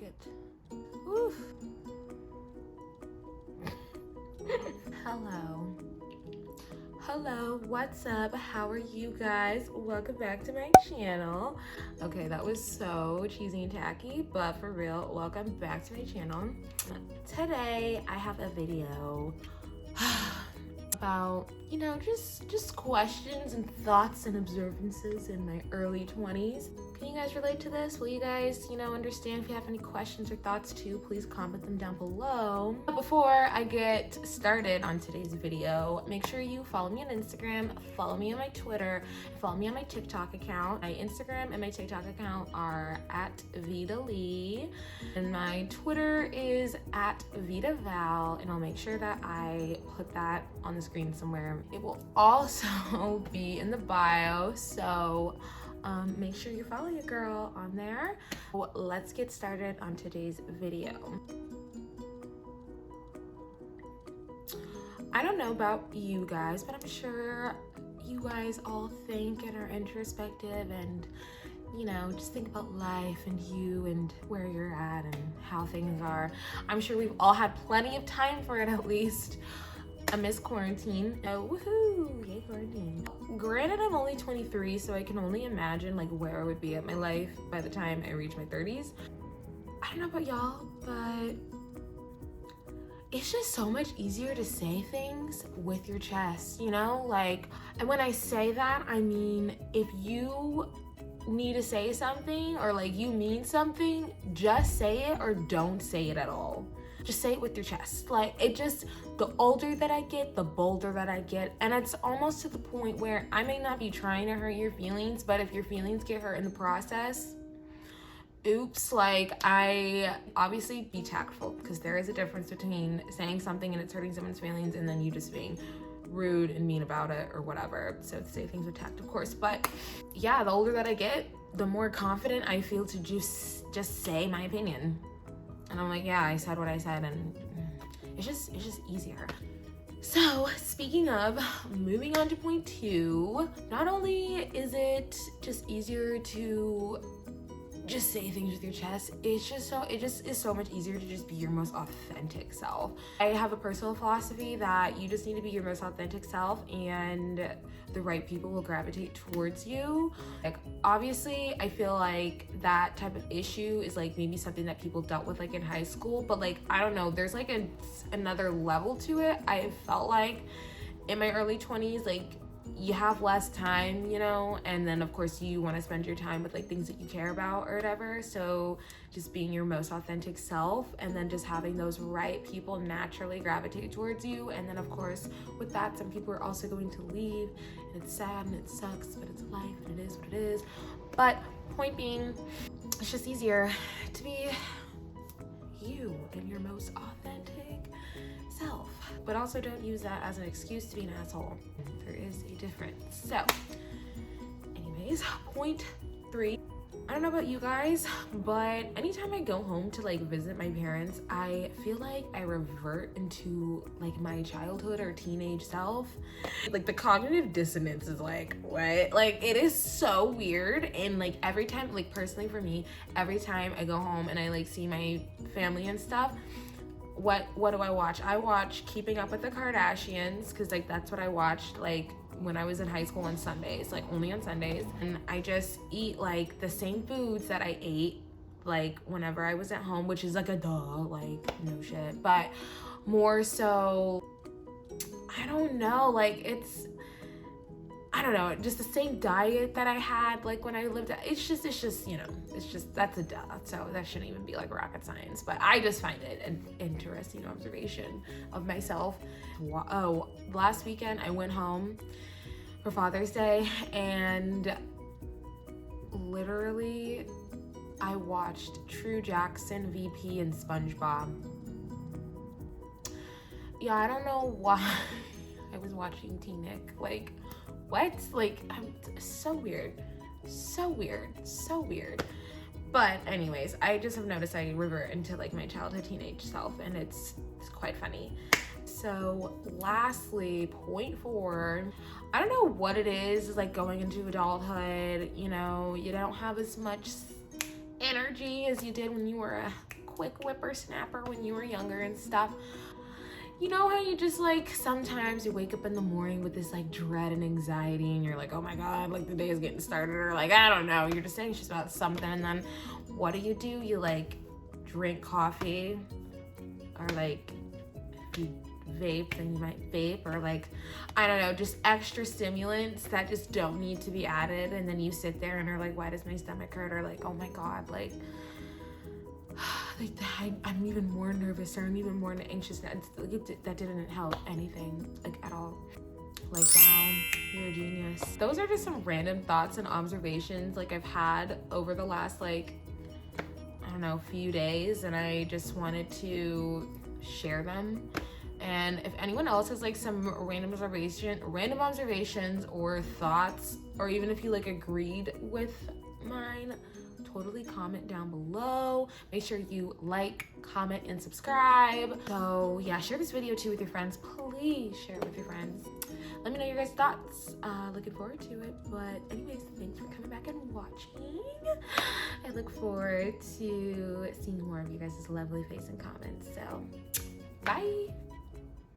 it. Oof. Hello, what's up? How are you guys? Welcome back to my channel. Okay, that was so cheesy and tacky, but for real, welcome back to my channel. Today I have a video about, just questions and thoughts and observances in my early 20s. Can you guys relate to this? Will you guys, understand? If you have any questions or thoughts too, please comment them down below. But before I get started on today's video, make sure you follow me on Instagram, follow me on my Twitter, follow me on my TikTok account. My Instagram and my TikTok account are at Vida Lee, and my Twitter is at Vida Val, and I'll make sure that I put that on the screen somewhere. It will also be in the bio, so make sure you follow your girl on there. Well, let's get started on today's video. I don't know about you guys, but I'm sure you guys all think and are introspective and, just think about life and you and where you're at and how things are. I'm sure we've all had plenty of time for it, at least. I miss quarantine. Oh, woohoo! Yay, quarantine. Granted, I'm only 23, so I can only imagine where I would be at my life by the time I reach my 30s. I don't know about y'all, but it's just so much easier to say things with your chest, and when I say that, I mean, if you need to say something or you mean something, just say it or don't say it at all. Just say it with your chest. The older that I get, the bolder that I get. And it's almost to the point where I may not be trying to hurt your feelings, but if your feelings get hurt in the process, oops, I obviously be tactful, because there is a difference between saying something and it's hurting someone's feelings and then you just being rude and mean about it or whatever. So say things with tact, of course. But yeah, the older that I get, the more confident I feel to just say my opinion. And I'm like, yeah, I said what I said, and it's just easier. So speaking of, moving on to point 2, not only is it just easier to just say things with your chest, it just is so much easier to just be your most authentic self. I have a personal philosophy that you just need to be your most authentic self, and the right people will gravitate towards you. Obviously, I feel like that type of issue is maybe something that people dealt with in high school, but I don't know, there's another level to it. I felt like in my early 20s, you have less time, and then of course you want to spend your time with things that you care about or whatever. So just being your most authentic self, and then just having those right people naturally gravitate towards you. And then of course with that, some people are also going to leave, and it's sad and it sucks, but it's life and it is what it is. But point being, it's just easier to be you and your most authentic self, but also don't use that as an excuse to be an asshole. There is a difference. So anyways, point 3, I don't know about you guys, but anytime I go home to visit my parents, I feel like I revert into my childhood or teenage self. The cognitive dissonance is what? It is so weird. And every time, personally for me, every time I go home and I see my family and stuff, what do I watch? I watch Keeping Up with the Kardashians, because that's what I watched when I was in high school on Sundays, only on Sundays. And I just eat the same foods that I ate whenever I was at home, which is a duh, no shit. But more so, I don't know, I don't know, just the same diet that I had when I lived at, it's just that's a duh. So that shouldn't even be rocket science, but I just find it an interesting observation of myself. Oh, last weekend I went home for Father's Day, and literally I watched True Jackson, VP, and SpongeBob. Yeah, I don't know why I was watching T-Nick. What? So weird. But anyways, I just have noticed I revert into my childhood teenage self, and it's quite funny. So lastly, point 4, I don't know what it is going into adulthood, you don't have as much energy as you did when you were a quick whippersnapper when you were younger and stuff. You know how you just like sometimes you wake up in the morning with this like dread and anxiety and you're like, oh my God, like the day is getting started, or like, I don't know, you're just anxious about something, and then what do? You like drink coffee, or like if you vape, then you might vape, or like, I don't know, just extra stimulants that just don't need to be added, and then you sit there and are like, why does my stomach hurt? Or like, oh my God, like I'm even more nervous, or I'm even more anxious. That didn't help anything, like at all. Like, wow, you're a genius. Those are just some random thoughts and observations like I've had over the last like, I don't know, few days, and I just wanted to share them. And if anyone else has like some random observations or thoughts, or even if you like agreed with mine, totally comment down below. Make sure you like, comment, and subscribe. So yeah, share this video too with your friends. Please share it with your friends. Let me know your guys' thoughts. Looking forward to it. But anyways, thanks for coming back and watching. I look forward to seeing more of you guys' lovely face and comments. So bye.